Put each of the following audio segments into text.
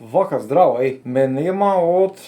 Вака, здраво, ме нема од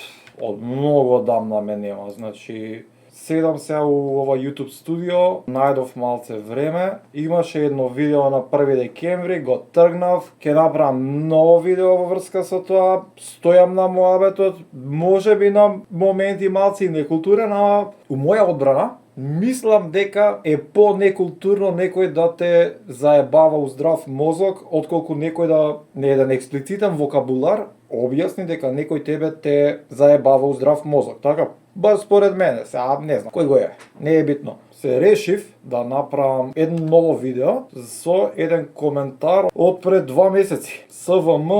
многу одамна ме нема. Значи, седам се у ова YouTube студио, најдов малце време, имаше едно видео на 1 декември, го тргнав, ќе направам ново видео во врска со тоа, стојам на муабетот, можеби на моменти малци некултурен, ама у моја одбрана, мислам дека е по-некултурно некој да те заебава у здрав мозок, отколку некој да не еден експлицитен вокабулар објасни дека некој тебе те заебава у здрав мозок. Така, баш според мене, сега не знам кој го е, не е битно. Се решив да направам едно ново видео со еден коментар од пред 2 месеци. СВМ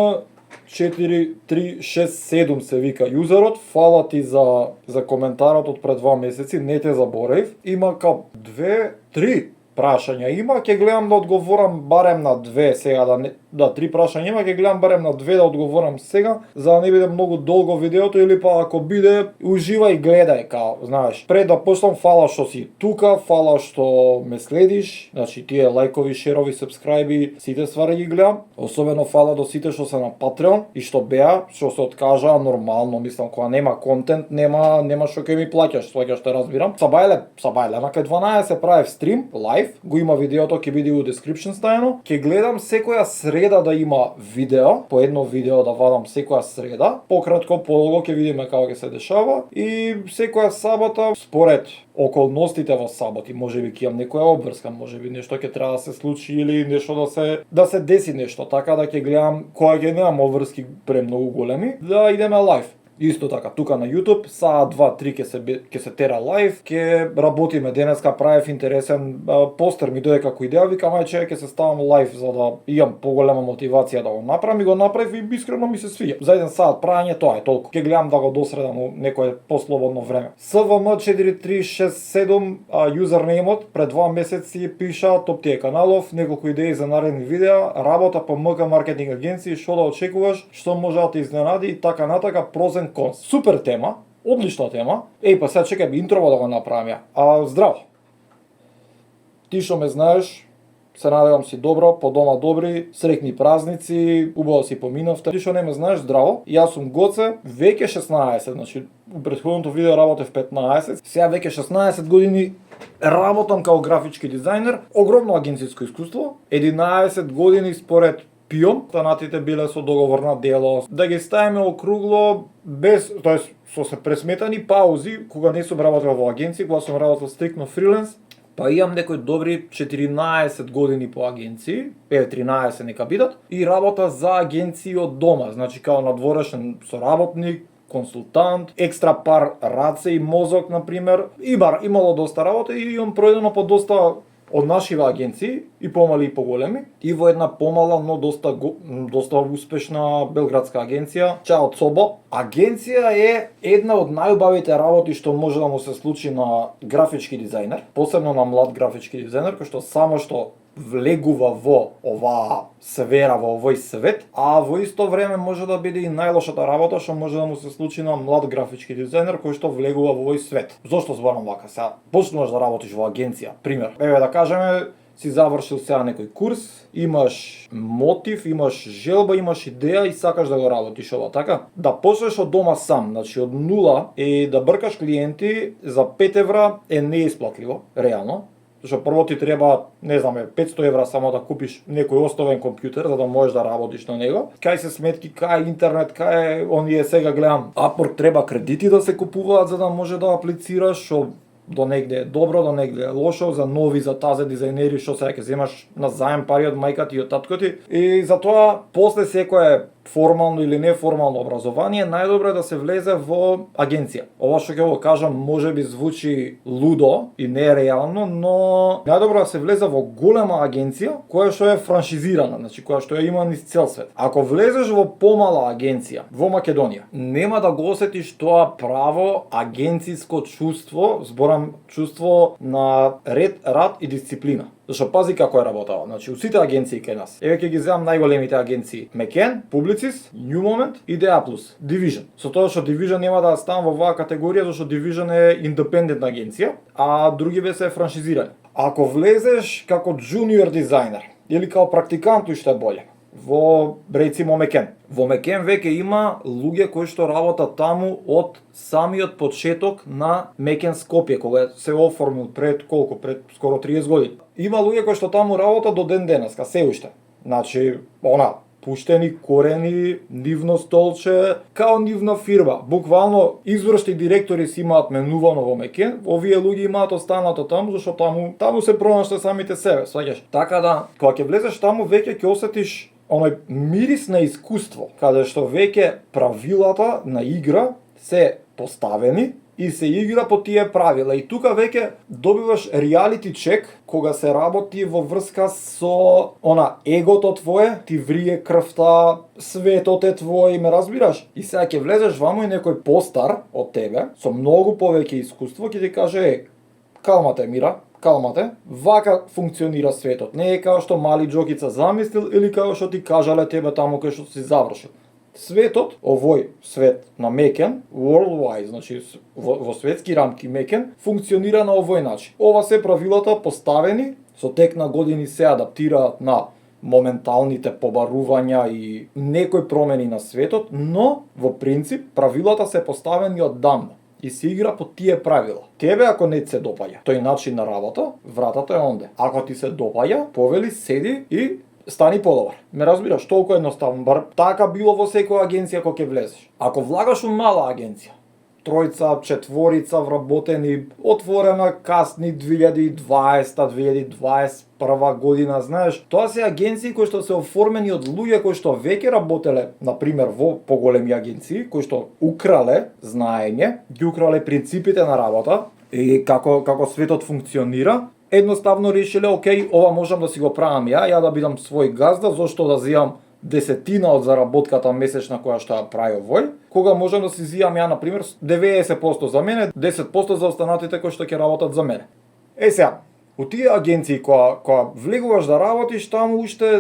4367 се вика јузерот, фала ти за коментарот од пред 2 месеци, не те заборев. Има као 2-3 прашања има, ќе гледам да одговорам барем на 2 сега, да 3 прашања има, ќе гледам барем на 2 да одговорам сега, за да не биде многу долго видеото, или па ако биде, уживај гледај, као, знаеш. Пред да почнам, фала што си тука, фала што ме следиш, значи тие лајкови, шерови, сабскрајби, сите ствари ги гледам. Особено фала до сите што се на Patreon и што беа, што се откажаа нормално, мислам, кога нема контент, нема што ќе ми плаќаш, сваќаш те разбирам. Сабајле, на кај 12 правев стрим, лайв, го има видеото, ќе биде у description стајано. Ќе гледам секоја среда да има видео, по едно видео да вадам секоја среда, пократко, подолго ќе видиме како ќе се дешава, и секоја сабота според околностите во саботи, можеби ќе имам некоја обврска, можеби нешто ќе треба да се случи или нешто да се деси нешто, така да ќе гледам кога ќе немам обврски премногу големи, да идеме лайв. Исто така, тука на YouTube, саат 2-3 ќе се тера лайв, ќе работиме. Денеска правев интересен постер, ми дојде како идеја, викам ајде ќе се ставам лайв за да имам поголема мотивација да го направам, и го направив и искрено ми се свиѓа. За 1 сат прајање тоа е толку. Ќе гледам да го досредам у некое послободно време. SVM 4367 юзернеймот, пред 2 месеци пиша топ тие каналов, неколку идеи за наредни видеа, работа по МК маркетинг агенции, што да очекуваш, што може да те изненади и така натака, прозен конс. Супер тема, одлична тема. Па сега чекај интрово да го направам ја. Здраво. Ти што ме знаеш, се надевам си добро, по дома добри, среќни празници, убаво си поминавте. Ти што не ме знаеш, здраво. Јас сум Гоце, веќе 16, значи у претходното видео работев 15, сега веќе 16 години работам као графички дизајнер, огромно агенциско искуство, 11 години според пиом, станатите биле со договор на дело, да ги ставиме округло, тоест со се пресметани паузи, кога не сум работел во агенција, кога сум работел стрикно фриленс, па имам некои добри 14 години по агенции, 13 нека бидат, и работа за агенции од дома, значи као надворешен соработник, консултант, екстра пар раце и мозок, например. Имало доста работа и имам пројдено по доста од нашиве агенции, и помали и поголеми, и во една помала, но доста успешна белградска агенција, Чао Цобо. Агенција е една од најубавите работи што може да му се случи на графички дизајнер, посебно на млад графички дизајнер, кој што само што влегува во оваа сфера, во овој свет, а во исто време може да биде и најлошата работа што може да му се случи на млад графички дизајнер кој што влегува во овој свет. Зошто зборам вака? Сега почнуваш да работиш во агенција, пример. Да кажеме, си завршил сега некој курс, имаш мотив, имаш желба, имаш идеја и сакаш да го работиш ова, така? Да почнеш од дома сам, значи од нула, и да бркаш клиенти за 5 евра е неисплатливо, реално. Зашто прво ти треба, не знаме, 500 евра само да купиш некој основен компјутер за да можеш да работиш на него. Кај се сметки, кај интернет, кај оние сега гледам, Upwork, треба кредити да се купуваат за да може да аплицираш, што до негде е добро, до негде е лошо, за нови, за тазе дизајнери, што сега ќе земаш на заем пари од мајка ти и од татко ти. И затоа, после секое формално или неформално образование, најдобро е да се влезе во агенција. Ова што ќе го кажам можеби звучи лудо и нереално, но најдобро е да се влезе во голема агенција која што е франшизирана, значи која што ја има низ цел свет. Ако влезеш во помала агенција во Македонија, нема да го осетиш тоа право агенциско чувство, зборам чувство на ред, рад и дисциплина. Зашто пази како е работава. Значи, у сите агенции кај нас. Еве ќе ги земам најголемите агенции. Мекен, Publicis, New Moment и DA+, Division. Со тоа што Division нема да ставам во оваа категорија, зашто Division е индепендентна агенција, а другиве се франшизирани. Ако влезеш како junior дизајнер или као практикант, уште боле. во рецимо Мекен. Во Мекен веќе има луѓе кои што работат таму од самиот почеток на Мекен Скопје, кога се оформил пред скоро 30 години. Има луѓе кои што таму работат до ден денеска, се уште. Значи, пуштени корени, нивно столче, као нивна фирма. Буквално извршни директори си имаат менувано во Мекен, овие луѓе имаат останато таму, зашто таму се пронашли самите себе, сваќаш. Така да, кога ќе влезеш таму, веќе ќе осетиш оној мирис на искуство, каде што веќе правилата на игра се поставени и се игра по тие правила. И тука веќе добиваш реалити чек кога се работи во врска со егото твое, ти врие крвта, светот е твој, ме разбираш? И сега ќе влезеш ваму и некој постар од тебе, со многу повеќе искуство, ќе ти каже, калмате Мира, калмате, вака функционира светот. Не е као што мали Джокица замислил или као што ти кажале тебе таму кај што си завршил. Светот, овој свет на Мекен, worldwide, значи во светски рамки Мекен, функционира на овој начин. Ова се правилата поставени, со тек на години се адаптираат на моменталните побарувања и некои промени на светот, но во принцип правилата се поставени оддамна и се игра по тие правила. Тебе ако не се допаѓа тој начин на работа, вратата е онде. Ако ти се допаѓа, повели седи и стани подобар. Ме разбираш, толку едноставно, бар така било во секоја агенција кога ќе влезеш. Ако влагаш у мала агенција, тројца, четворица вработени, отворена касни 2020-2021 година, знаеш, тоа се агенции кои што се оформени од луѓе кои што веќе работеле, например, во поголеми агенции, кои што украле знаење, ги украле принципите на работа и како светот функционира. Едноставно решиле, окей, ова можам да си го правам ја да бидам свој газда, зошто да зијам десетина од заработката месечна која што ја прави овој, кога можам да си зијам ја, например, 90% за мене, 10% за останатите кои што ќе работат за мене. Сега, у тие агенции која влегуваш да работиш, таму уште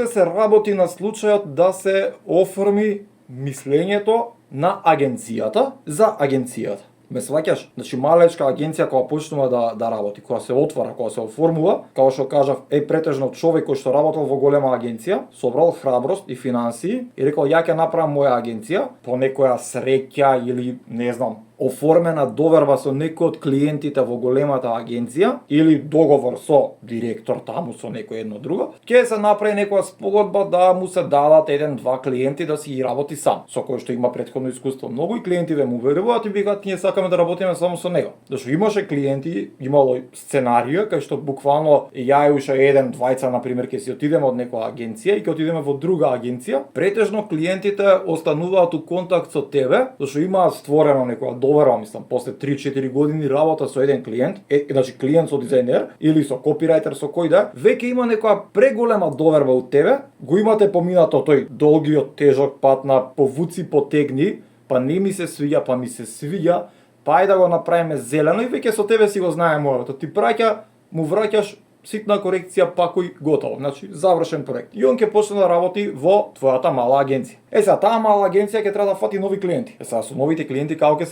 се работи на случајот да се оформи мислењето на агенцијата за агенцијата. Ме сваќаш? Значи малечка агенција кога почнува да работи, кога се отвара, кога се оформува, како што кажав, претежно човек кој што работел во голема агенција, собрал храброст и финансии и рекол ја ќе направам моја агенција, по некоја среќа или не знам, оформена доверба со некој од клиентите во големата агенција или договор со директор таму со некој едно друго, ќе се направи некоја спогодба да му се дадат 1-2 клиенти да си ги работи сам, со кој што има претходно искуство. Многу и клиентиве му веруваат и викаат ние сакаме да работиме само со него. Зашто имаше клиенти, имало сценарија кај што буквално ја и уште 1-2 например ќе си отидеме од некоја агенција и ќе отидеме во друга агенција, претежно клиентите остануваат у контакт со тебе, зашто имаат створено некоја доверба, мислам, после 3-4 години работа со еден клиент, значи клиент со дизајнер или со копирајтер со кој да, веќе има некоја преголема доверба од тебе, го имате поминато тој долгиот тежок пат на повуци потегни, па не ми се свиѓа, па ми се свиѓа, па ајде да го направиме зелено и веќе со тебе си го знае мојот. Ти му враќаш ситна корекција пакој готово, значи завршен проект. И он ќе почне да работи во твојата мала агенција. Сега таа мала агенција ќе треба да фати нови клиенти. Сега со новите клиенти како ќе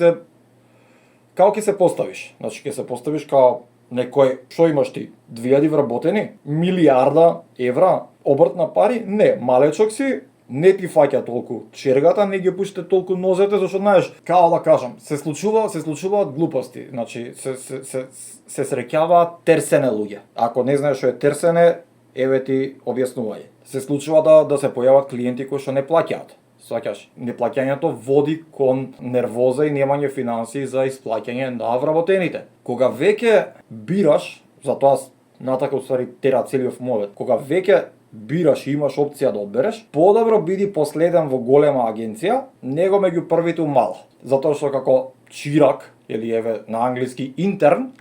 се поставиш? Значи ќе се поставиш као некој, што имаш ти, 2000 вработени, милиарда евра обрт на пари? Не, малечок си, не ти фаќа толку чергата, не ги пуште толку нозете, зашто знаеш, као да кажам, се случуваат глупости, значи се среќаваат терсене луѓе. Ако не знаеш што е терсене, еве ти објаснување. Се случува да се појават клиенти кои што не плаќаат. Сваќаш, неплаќањето води кон нервоза и немање финансии за исплаќање на вработените. Кога веќе бираш, затоа натака уствари тера целиот момент, кога веќе бираш и имаш опција да одбереш, подобро биди последен во голема агенција, него меѓу првите мала. Затоа што како чирак, или еве на англиски интерн,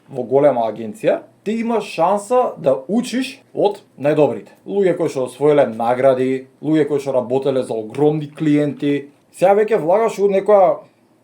во голема агенција, ти имаш шанса да учиш од најдобрите. Луѓе кои што освоиле награди, луѓе кои што работеле за огромни клиенти. Сега веќе влагаш у некоја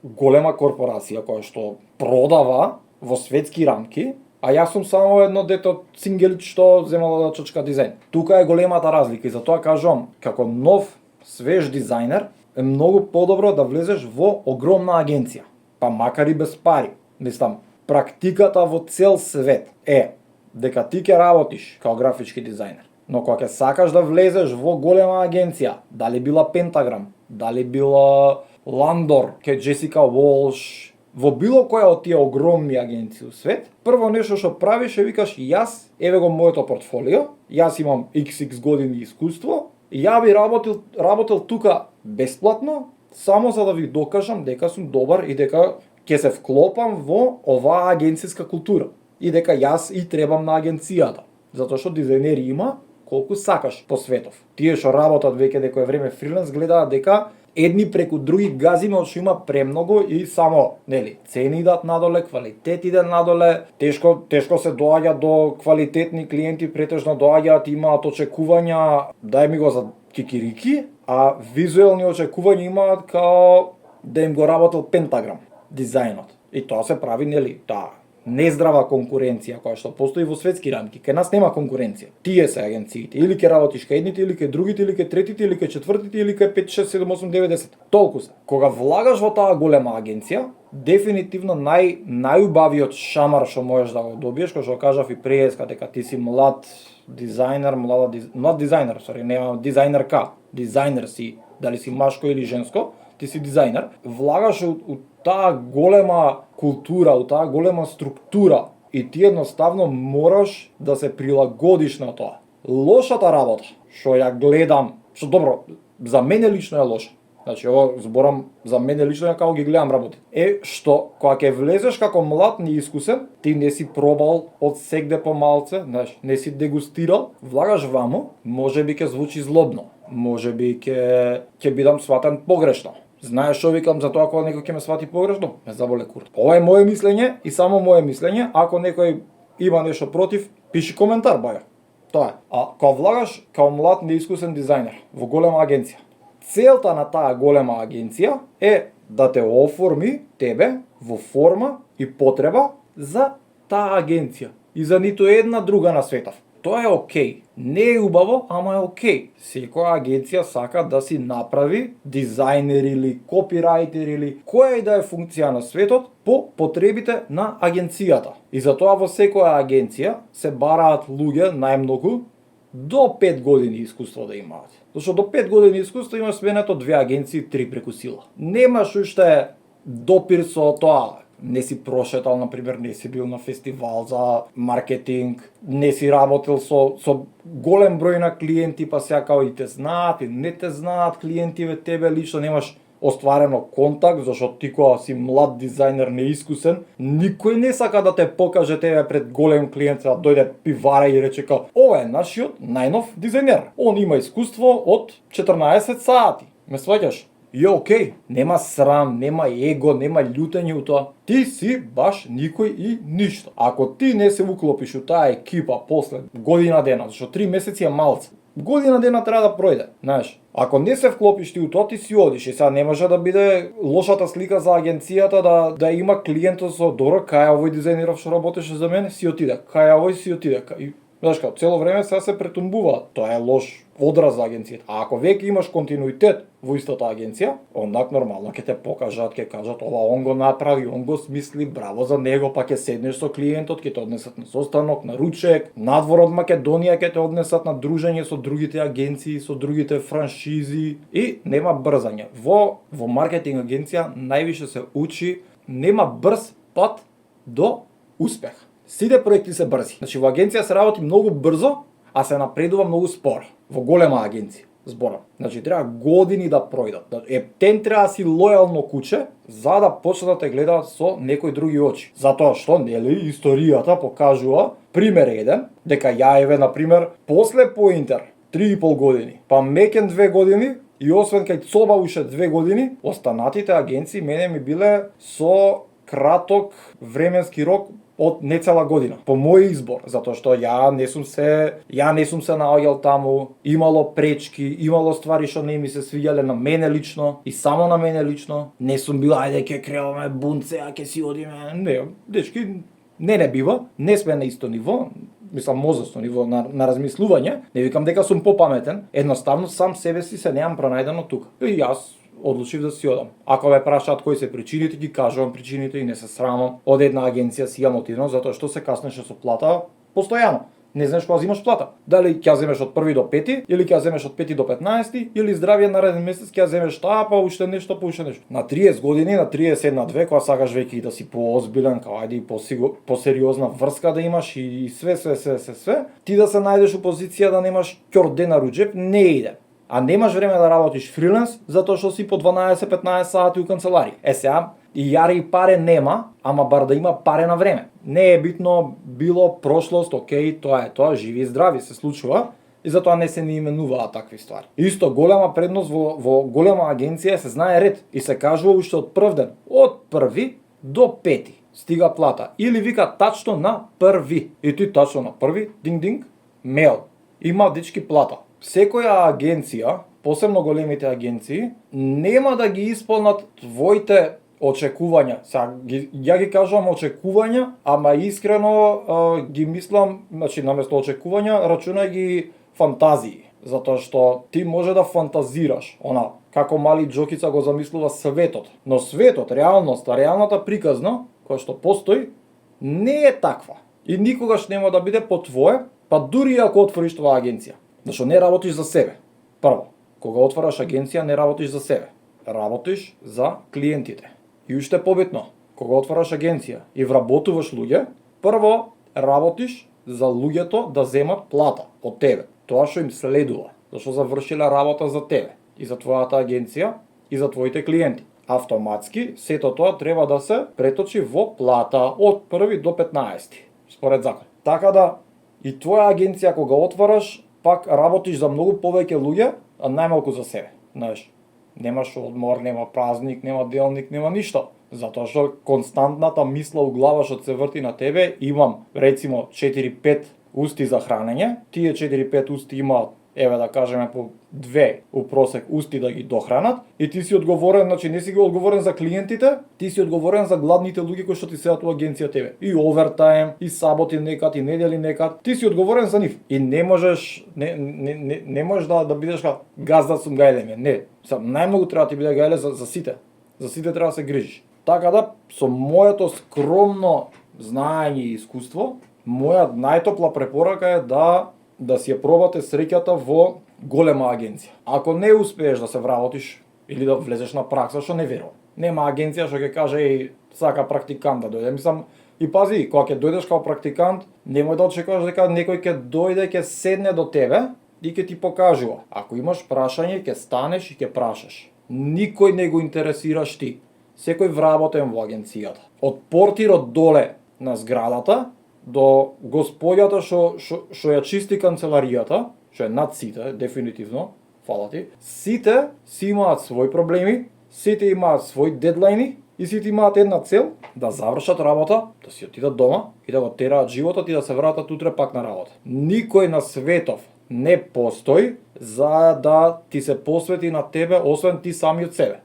голема корпорација која што продава во светски рамки, а јас сум само едно дете од Сингелич што земало да чачка дизајн. Тука е големата разлика и затоа кажувам, како нов, свеж дизајнер, е многу подобро да влезеш во огромна агенција, па макар и без пари. Мислам, практиката во цел свет е дека ти ќе работиш као графички дизајнер. Но кога ќе сакаш да влезеш во голема агенција, дали била Пентаграм, дали била Ландор, ке Джесика Волш, во било која од тие огромни агенции у свет, прво нешто што правиш е викаш јас, еве го моето портфолио, јас имам XX години искуство, и ја би работел тука бесплатно, само за да ви докажам дека сум добар и дека ќе се вклопам во оваа агенцијска култура и дека јас и требам на агенцијата, затоа што дизајнери има колку сакаш по светов. Тие што работат веќе некое време фриленс гледаат дека едни преку други газиме од што има премногу и само, нели, цени идат надоле, квалитет иде надоле, тешко се доаѓа до квалитетни клиенти, претежно доаѓаат имаат очекувања, дај ми го за кикирики, а визуелни очекувања имаат као да им го работел Пентаграм дизајнот. И тоа се прави, нели, таа нездрава конкуренција која што постои во светски рамки. Кај нас нема конкуренција. Тие се агенциите. Или ќе работиш кај едните, или кај другите, или кај третите, или кај четвртите, или кај 5, 6, 7, 8, 9, 10. Толку се. Кога влагаш во таа голема агенција, дефинитивно најубавиот шамар што можеш да го добиеш, кој што кажав и преска дека ти си млад дизајнер, млад дизајнер, нема дизајнерка, дизајнер си, дали си машко или женско, ти си дизајнер, влагаш у таа голема култура, у таа голема структура и ти едноставно мораш да се прилагодиш на тоа. Лошата работа, што ја гледам, што добро, за мене лично е лоша. Значи, ово зборам за мене лично е како ги гледам работи. Е што кога ќе влезеш како млад неискусен, ти не си пробал од сегде по малце, знаеш, не си дегустирал, влагаш ваму, можеби ќе звучи злобно, можеби ќе бидам сватен погрешно. Знаеш што викам за тоа кога некој ќе ме свати погрешно? Ме заболе курт. Ова е моje мислење и само моje мислење. Ако некој има нешто против, пиши коментар, баја. Тоа е. А кога влагаш као млад неискусен дизајнер во голема агенција, целта на таа голема агенција е да те оформи тебе во форма и потреба за таа агенција и за ниту една друга на светов. Тоа е окей. Не е убаво, ама е окей. Секоја агенција сака да си направи дизајнер или копирајтер или која и да е функција на светот по потребите на агенцијата. И затоа во секоја агенција се бараат луѓе најмногу до 5 години искуство да имаат. Зашто до 5 години искуство имаш сменето 2 агенции, 3 преку сила. Немаш уште допир со тоа. Не си прошетал, например, не си бил на фестивал за маркетинг, не си работил со голем број на клиенти, па сега као и те знаат, и не те знаат клиентиве, тебе лично немаш остварено контакт, зашто ти кога си млад дизајнер неискусен, никој не сака да те покаже тебе пред голем клиент, да дојде пивара и рече као, ова е нашиот најнов дизајнер. Он има искуство од 14 сати. Ме сваќаш? И окей, нема срам, нема его, нема љутење у тоа. Ти си баш никој и ништо. Ако ти не се уклопиш у таа екипа после година дена, зашто 3 месеци е малце, година дена треба да пројде, знаеш. Ако не се вклопиш ти у тоа, ти си одиш и сега не може да биде лошата слика за агенцијата да има клиентот со добро, кај овој дизајнеров што работеше за мене, си отиде, кај овој си отиде. Знаеш како, цело време сега се претумбуваат. Тоа е лош одраз за агенцијата. А ако веќе имаш континуитет во истата агенција, ондак нормално ќе те покажат, ќе кажат ова он го направи, он го смисли, браво за него, па ќе седнеш со клиентот, ќе те однесат на состанок, на ручек, надвор од Македонија ќе те однесат на дружење со другите агенции, со другите франшизи и нема брзање. Во маркетинг агенција највише се учи, нема брз пат до успех. Сите проекти се брзи. Значи во агенција се работи многу брзо, а се напредува многу споро. Во голема агенција, зборам. Значи треба години да пројдат. Тен треба да си лојално куче за да почнат да те гледаат со некои други очи. Затоа што, нели, историјата покажува пример еден, дека ја еве на пример после Поинтер 3,5 години, па Мекен 2 години и освен кај Цоба уште 2 години, останатите агенции мене ми биле со краток временски рок од нецела година, по мој избор, затоа што ја не сум се наоѓал таму, имало пречки, имало ствари што не ми се свиѓале на мене лично и само на мене лично. Не сум бил ајде ќе креаме бунт сега ќе си одиме. Не, дечки, не бива, не сме на исто ниво, мислам мозосно ниво на размислување. Не викам дека сум попаметен, едноставно сам себе си се неам пронајдено тука. И јас одлучив да си одам. Ако ме прашаат кои се причините, ги кажувам причините и не се срамам. Од една агенција си ја мотивирам затоа што се каснеше со плата постојано. Не знаеш кога земаш плата. Дали ќе ја земеш од 1 до 5 или ќе ја земеш од 5 до 15 или здравје нареден месец ќе ја земеш таа па уште нешто, па уште нешто. На 30 години, на 31-2, кога сакаш веќе и да си поозбилен, као ајде и посериозна врска да имаш и све, ти да се најдеш у позиција да немаш ќорде на руџеп, не иде. А немаш време да работиш фриленс затоа што си по 12-15 сати у канцеларија. Сега и јаре и паре нема, ама бар да има паре на време. Не е битно било прошлост, окей, тоа е тоа, живи и здрави се случува и затоа не се ни именуваат такви ствари. Исто голема предност во голема агенција се знае ред и се кажува уште од прв ден, од 1 до 5 стига плата или вика тачно на 1 и ти тачно на 1 динг мейл има дечки плата. Секоја агенција, посебно големите агенции, нема да ги исполнат твоите очекувања. Сега ја ги кажувам очекувања, ама искрено ги мислам, значи наместо очекувања рачунај ги фантазии, затоа што ти може да фантазираш, како мали џокица го замислува светот, но светот, реалната приказна која што постои не е таква и никогаш нема да биде по твое, па дури ако отвориш тоа агенција. Зашто не работиш за себе. Прво, кога отвараш агенција не работиш за себе, работиш за клиентите. И уште побитно, кога отвараш агенција и вработуваш луѓе, прво работиш за луѓето да земат плата од тебе. Тоа што им следува, зашто завршиле работа за тебе и за твојата агенција и за твоите клиенти. Автоматски сето тоа треба да се преточи во плата од 1 до 15 според закон. Така да и твоја агенција кога отвараш, пак работиш за многу повеќе луѓе, а најмалку за себе. Знаеш, немаш одмор, нема празник, нема делник, нема ништо. Затоа што константната мисла у глава што се врти на тебе, имам рецимо 4-5 усти за хранење, тие 4-5 усти имаат, еве да кажеме по 2 у просек усти да ги дохранат и ти си одговорен, значи не си го одговорен за клиентите, ти си одговорен за гладните луѓе кои што ти седат у агенција тебе. И овертајм, и саботи некад, и недели некад, ти си одговорен за нив. И не можеш не можеш да бидеш како газда сум гајле. Не, најмногу треба ти биде гајле за сите. За сите треба да се грижиш. Така да со моето скромно знаење и искуство, моја најтопла препорака е да си ја пробате среќата во голема агенција. Ако не успееш да се вработиш или да влезеш на пракса, што не верувам. Нема агенција што ќе каже еј сака практикант да дојде. Мислам, и пази, кога ќе дојдеш како практикант, немој да очекуваш дека некој ќе дојде, ќе седне до тебе и ќе ти покажува. Ако имаш прашање, ќе станеш и ќе прашаш. Никој не го интересираш ти. Секој вработен во агенцијата. Од портирот доле на зградата до господјата што ја чисти канцеларијата, што е над сите, дефинитивно, фала ти, сите си имаат своји проблеми, сите имаат своји дедлајни и сите имаат една цел да завршат работа, да си отидат дома и да го тераат животот и да се вратат утре пак на работа. Никој на светов не постои за да ти се посвети на тебе, освен ти самиот себе.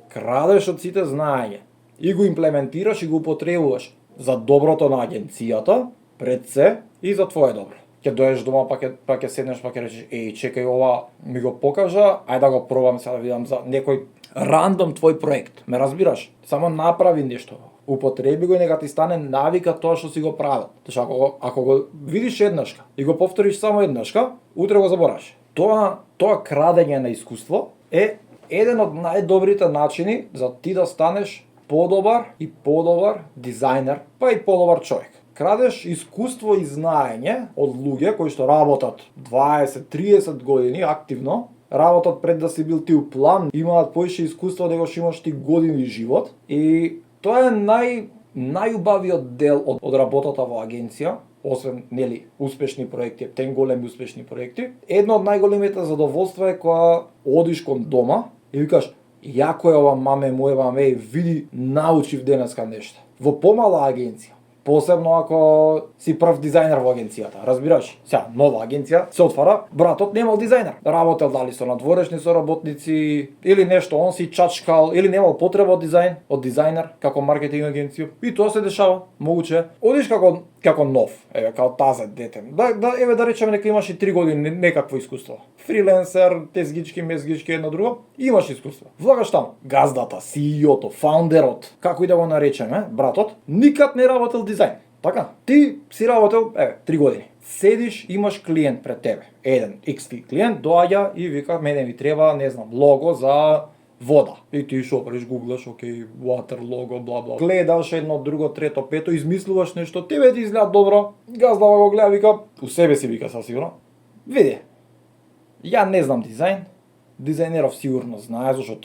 Крадеш од сите знаење и го имплементираш и го употребуваш за доброто на агенцијата, пред се и за твое добро. Ќе доеш дома, па ќе седнеш, па ќе речеш, еј, чекај, ова ми го покажа, ајде да го пробам сега да видам за некој рандом твој проект. Ме разбираш? Само направи нешто. Употреби го и нека ти стане навика тоа што си го правил. Зашто ако го видиш еднашка и го повториш само еднашка, утре го забораваш. Тоа крадење на искуство е еден од најдобрите начини за ти да станеш подобар и подобар дизајнер, па и подобар човек. Крадеш искуство и знаење од луѓе кои што работат 20-30 години активно, работат пред да си бил ти у план, имаат поише искуство него што имаш ти години живот и тоа е најубавиот дел од работата во агенција, освен нели успешни проекти, тен големи успешни проекти. Едно од најголемите задоволства е кога одиш кон дома и викаш јако е ова маме моја, види, научив денеска нешто. Во помала агенција, посебно ако си прв дизајнер во агенцијата, разбираш? Сега, нова агенција се отвара, братот немал дизајнер. Работел дали со надворешни соработници или нешто, он си чачкал или немал потреба од дизајнер како маркетинг агенција. И тоа се дешава, могуче. Одиш како нов, еве, како тазе дете. Еве да речеме дека имаш и 3 години некакво искуство. Фриленсер, тезгички, мезгички, едно друго, имаш искуство. Влагаш таму. Газдата, CEO-то, фаундерот, како и да го наречеме, братот, никад не работел дизајн. Така, ти си работел, 3 години. Седиш, имаш клиент пред тебе. Еден XT клиент доаѓа и вика, мене ми треба, не знам, лого за вода. И ти шо правиш, гуглаш, окей, water лого, бла бла. Гледаш едно, друго, трето, пето, измислуваш нешто, тебе ти изгледа добро, газдава го гледа, вика, у себе си вика сигурно. Види, ја не знам дизајн, дизајнеров сигурно знае, зашто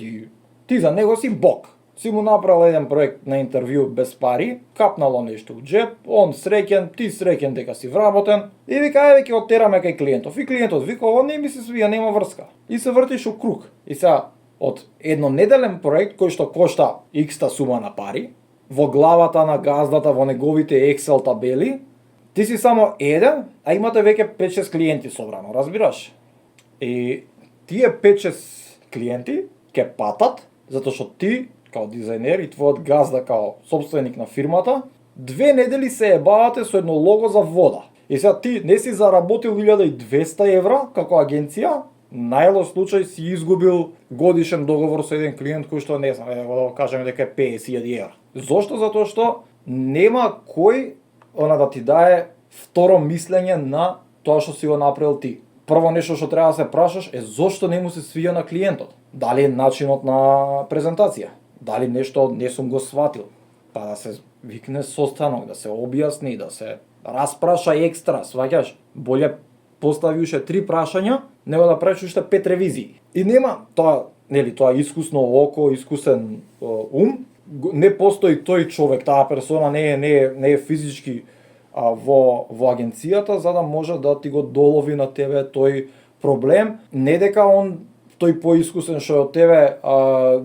ти за него си бог. Си му направил еден проект на интервју без пари, капнало нешто у джеп, он среќен, ти среќен дека си вработен, и вика, еве ќе оттераме кај клиентов. И клиентот вика, ова не ми се свија, нема врска. И се вртиш у круг. И сега, од еднонеделен проект кој што кошта икста сума на пари, во главата на газдата, во неговите Excel табели, ти си само еден, а имате веќе 5-6 клиенти собрано, разбираш? И тие 5-6 клиенти ќе патат, затоа што ти, као дизајнер и твојот газда као собственик на фирмата, 2 недели се ебавате со едно лого за вода. И сега ти не си заработил 1200 евра како агенција, најлош случај си изгубил годишен договор со еден клиент кој што не знам, да кажеме дека е 50.000 евра. Зошто? Затоа што нема кој да ти дае второ мислење на тоа што си го направил ти. Прво нешто што треба да се прашаш е зошто не му се свија на клиентот. Дали е начинот на презентација? Дали нешто не сум го сватил? Па да се викне состанок, да се објасни, да се распраша екстра, сваќаш? Боле постави уште 3 прашања, него да правиш уште 5 ревизии. И нема тоа, нели, тоа искусно око, искусен ум, не постои тој човек, таа персона не е физички во агенцијата за да може да ти го долови на тебе тој проблем, не дека тој поискусен што од тебе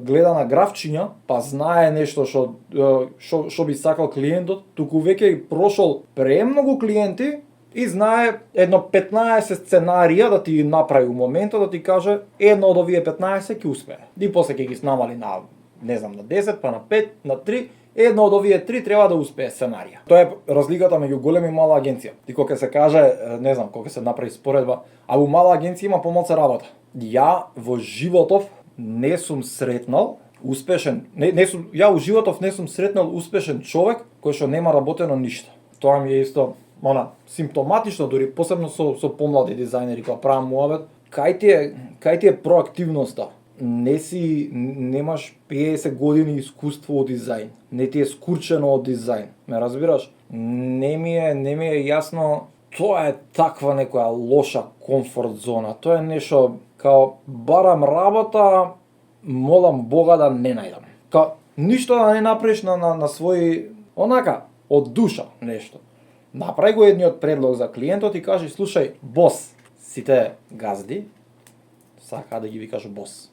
гледа на графчиња, па знае нешто што би сакал клиентот, туку веќе прошол премногу клиенти и знае едно 15 сценарија да ти направи у моментот, да ти каже едно од овие 15 ќе успее. И после ќе ги намали на, не знам, на 10, па на 5, на 3, едно од овие 3 треба да успее сценарија. Тоа е разликата меѓу голема и мала агенција. И кога се каже, не знам, кога се направи споредба, а у мала агенција има помалку работа. Ја во животов не сум сретнал успешен, ја у животов не сум сретнал успешен човек кој што нема работено ништо. Тоа ми е исто симптоматично, дури посебно со помлади дизајнери кога правам муабет, кај ти е проактивноста. Немаш 50 години искуство од дизајн, не ти е скурчено од дизајн, ме разбираш? Не ми е јасно, тоа е таква некоја лоша комфорт зона, тоа е нешто као барам работа, молам Бога да не најдам. Као ништо да не направиш на свој, онака, од душа нешто. Направи го едниот предлог за клиентот и кажи, слушај, бос, сите газди сака да ги викаш бос.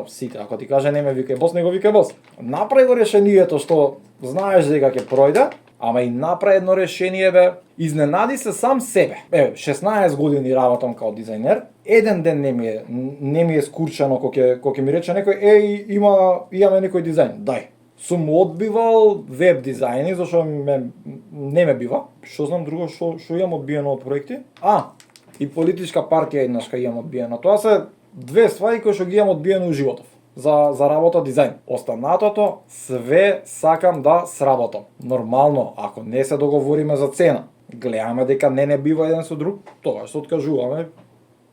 Сите, ако ти каже не ме викај бос, не го викај бос. Направи го решението што знаеш дека ќе пројде, ама и направи едно решение, изненади се сам себе. 16 години работам као дизајнер, еден ден не ми е скурчено кога ќе ми рече некој, имаме некој дизајн, дај. Сум одбивал веб дизајни, зашто не ме бива. Што знам друго што имам одбиено од проекти? И политичка партија еднаш кај имам одбиено. Тоа се 2 ствари кои што ги имам одбиено у животов. За работа дизајн. Останатото све сакам да сработам. Нормално, ако не се договориме за цена, гледаме дека не бива еден со друг, тогаш се откажуваме,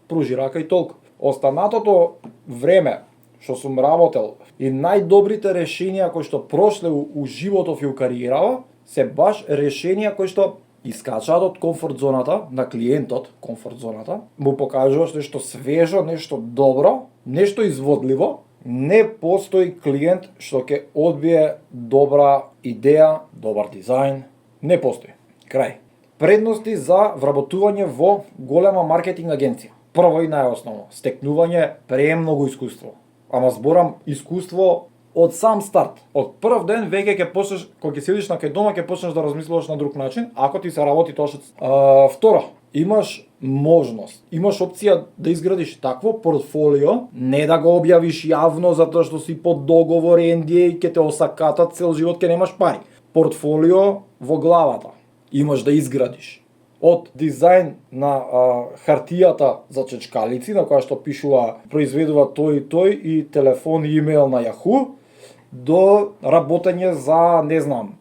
пружи рака и толку. Останатото време што сум работел и најдобрите решенија кои што прошле у животов и у кариерава се баш решенија кои што искачаат од комфорт зоната на клиентот, комфорт зоната, му покажуваш нешто свежо, нешто добро, нешто изводливо. Не постои клиент што ќе одбие добра идеја, добар дизајн, не постои. Крај. Предности за вработување во голема маркетинг агенција. Прво и најосновно, стекнување премногу искуство. Ама зборам искуство од сам старт. Од прв ден веќе ќе почнеш, кога ќе седиш на кај дома, ќе почнеш да размислуваш на друг начин, ако ти се работи тоа што. Второ, имаш можност, имаш опција да изградиш такво портфолио, не да го објавиш јавно затоа што си под договор NDA, ќе те осакатат цел живот, ќе немаш пари. Портфолио во главата имаш да изградиш. Од дизајн на хартијата за чечкалици, на која што пишува, произведува тој и телефон и имейл на Yahoo, до работење за, не знам,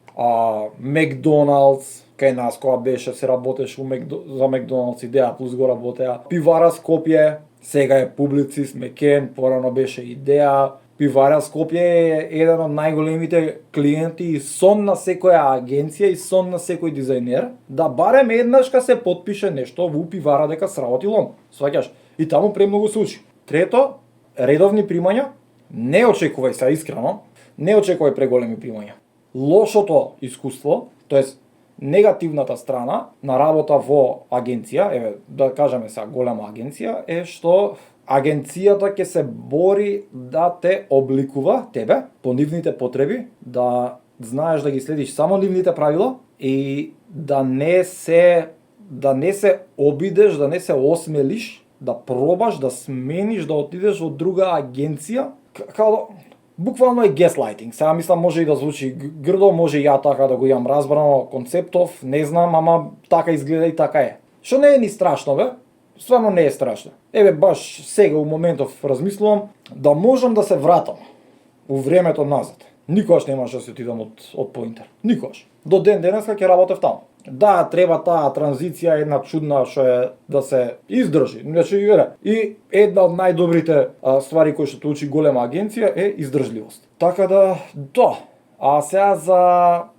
Макдоналдс, кај нас кога беше се работеше за Макдоналдс, Идеја плюс го работеа. Пивара Скопје, сега е Публицист, Мекен, порано беше Идеја. Пивара Скопје е еден од најголемите клиенти и сон на секоја агенција и сон на секој дизајнер да барем еднаш ка се потпише нешто во пивара дека сработил он. Сваќаш? И таму премногу се учи. Трето, редовни примања. Не очекувај се искрено, не очекувај преголеми примања. Лошото искуство, тоест негативната страна на работа во агенција, еве да кажеме сега голема агенција, е што агенцијата ќе се бори да те обликува тебе по нивните потреби, да знаеш да ги следиш само нивните правила и да не се обидеш, да не се осмелиш, да пробаш да смениш, да отидеш во друга агенција, како буквално е gaslighting. Сега мислам може и да звучи грдо, може и ја така да го имам разбрано концептов, не знам, ама така изгледа и така е. Што не е ни страшно, бе? Стварно не е страшно. Еве баш сега у моментов размислувам да можам да се вратам у времето назад. Никогаш немаш да се отидам од Поинтер. Никогаш. До ден денеска ќе работев таму. Да, треба таа транзиција една чудна што е да се издржи. Значи, и една од најдобрите ствари кои што те учи голема агенција е издржливост. Така да. А сега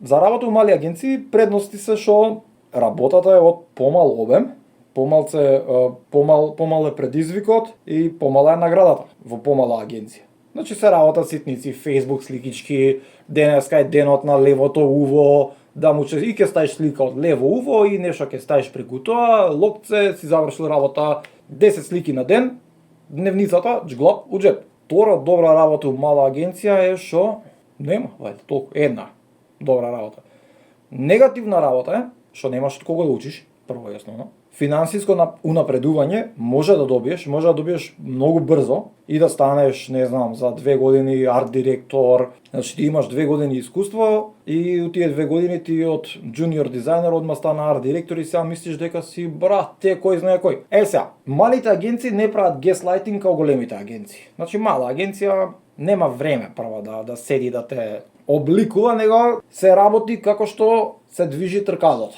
за работа у мали агенции предности се што работата е од помал обем, помал е предизвикот и помала е наградата во помала агенција. Значи се работат ситници, Facebook сликички, денеска е денот на левото уво, да му и ќе ставиш слика од лево уво и нешто ќе ставиш преку тоа, локце, си завршил работа, 10 слики на ден, дневницата, джглап, у джеп. Втора добра работа у мала агенција е што нема, вајде, толку една добра работа. Негативна работа е што немаш од кого да учиш, прво и основно. Финансиско унапредување може да добиеш многу брзо и да станеш, не знам, за 2 години арт директор. Значи ти имаш 2 години искуство и у тие 2 години ти од джуниор дизајнер одма стана арт директор и сега мислиш дека си брат, кој знае кој. Сега, малите агенции не прават gaslighting као големите агенции. Значи мала агенција нема време прво да седи да те обликува, него се работи како што се движи тркалото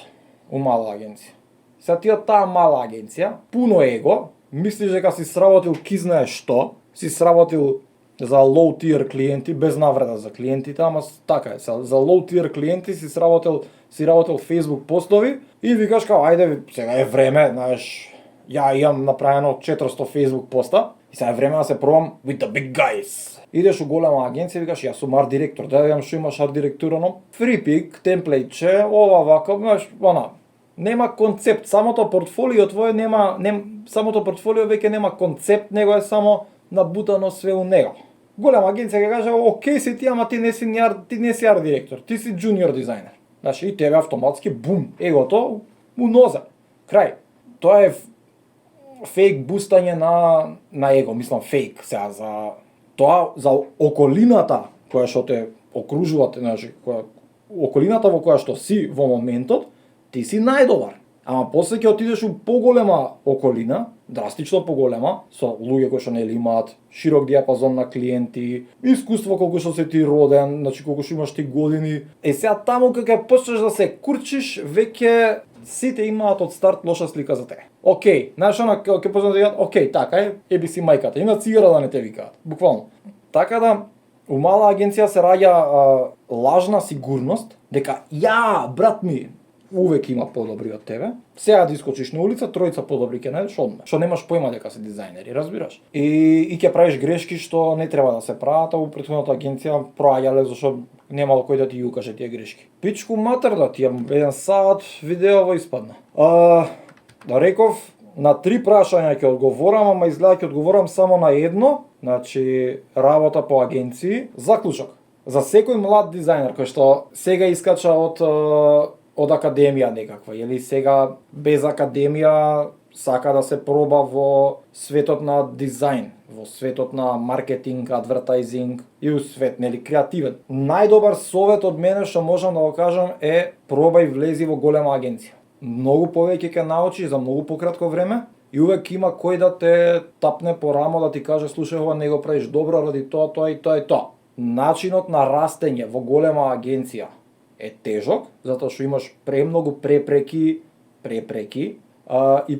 у мала агенција. Сега ти од таа мала агенција, пуно его, мислиш дека си сработил ки знае што, си сработил за low tier клиенти, без навреда за клиентите, ама така е, за low tier клиенти си работил Facebook постови и викаш као, ајде, сега е време, знаеш, ја имам направено 400 Facebook поста и сега е време да се пробам with the big guys. Идеш у голема агенција и викаш, јас сум арт директор, да видам што имаш арт директурано, free pick, темплейтче, ова вака, знаеш, нема концепт, самото портфолио твое самото портфолио веќе нема концепт, него е само набутано све у него. Голема агенција ќе каже, окей си ти, ама ти не си арт директор, ти си джуниор дизајнер. Значи и тебе автоматски бум, егото у нозе. Крај. Тоа е фейк бустање на его, мислам фейк сега за околината која што те окружува, значи околината во која што си во моментот, ти си најдобар. Ама после ќе отидеш у поголема околина, драстично поголема, со луѓе кои што нели имаат широк диапазон на клиенти, искуство колку што си ти роден, значи колку што имаш ти години. Сега таму кога ќе почнеш да се курчиш, веќе сите имаат од старт лоша слика за тебе. Океј, знаеш она ќе почнеш да јадат, океј, така е, еби си мајката, има цигара да не те викаат, буквално. Така да у мала агенција се раѓа лажна сигурност дека брат ми увек има подобри од тебе. Сега да искочиш на улица, тројца подобри ќе најдеш одма. Што немаш појма дека се дизајнери, разбираш? И ќе правиш грешки што не треба да се прават, а во претходната агенција проаѓале зашто немало кој да ти ја укаже тие грешки. Пичку матер да ти еден саат видео во испадна. Да реков, на 3 прашања ќе одговорам, ама изгледа ќе одговорам само на едно, значи работа по агенции. Заклучок. За секој млад дизајнер кој што сега искача од академија некаква, или сега без академија сака да се проба во светот на дизајн, во светот на маркетинг, адвертајзинг и у свет, нели, креативен. Најдобар совет од мене што можам да го кажам е пробај влези во голема агенција. Многу повеќе ќе научиш за многу пократко време и увек има кој да те тапне по рамо да ти каже слушај ова не го правиш добро ради тоа и тоа. Начинот на растење во голема агенција е тежок, затоа што имаш премногу препреки и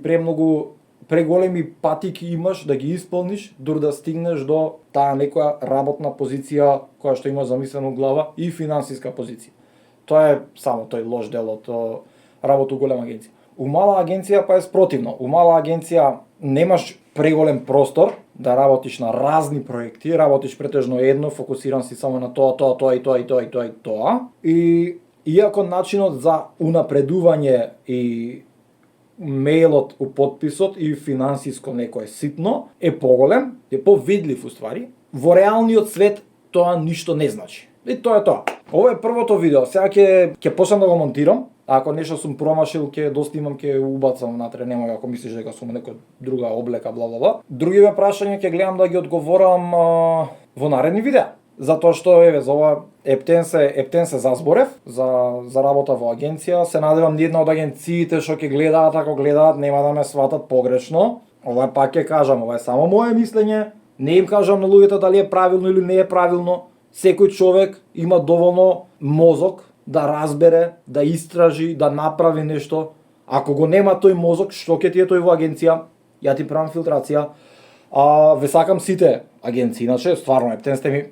преголеми патики имаш да ги исполниш дури да стигнеш до таа некоја работна позиција која што имаш замислено у глава и финансиска позиција. Тоа е само тој лош дел од работа у голема агенција. У мала агенција па е спротивно. У мала агенција немаш преголем простор да работиш на разни проекти, работиш претежно едно, фокусиран си само на тоа и тоа. И иако начинот за унапредување и мејлот у подписот и финансиско некое ситно е поголем, е повидлив уствари, во реалниот свет тоа ништо не значи. И тоа е тоа. Ова е првото видео, сега ќе почнам да го монтирам. Ако нешто сум промашил, ќе достимам, ќе убацам внатре, немој ако мислиш дека сум некоја друга облека, бла бла бла. Другиве прашања ќе гледам да ги одговорам во наредни видеа. Затоа што за ова ептен се зазборев за работа во агенција. Се надевам ни една од агенциите што ќе гледаат, ако гледаат, нема да ме сватат погрешно. Ова пак ќе кажам, ова е само мое мислење. Не им кажам на луѓето дали е правилно или не е правилно. Секој човек има доволно мозок да разбере, да истражи, да направи нешто. Ако го нема тој мозок, што ќе ти е тој во агенција? Ја ти правам филтрација. Ве сакам сите агенции, иначе стварно ептен сте ми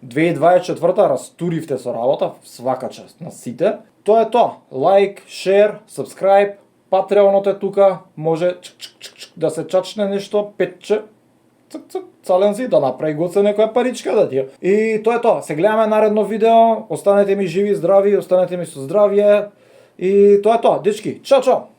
2024 растуривте со работа, свака част на сите. Тоа е тоа. Лайк, шер, сабскрајб, Патреонот е тука, може да се чачне нешто, петче, цален си, да направи гоце некоја паричка да ти. И тоа е тоа. Се гледаме наредно видео, останете ми живи, здрави, останете ми со здравје. И тоа е тоа, дечки. Чао, чао!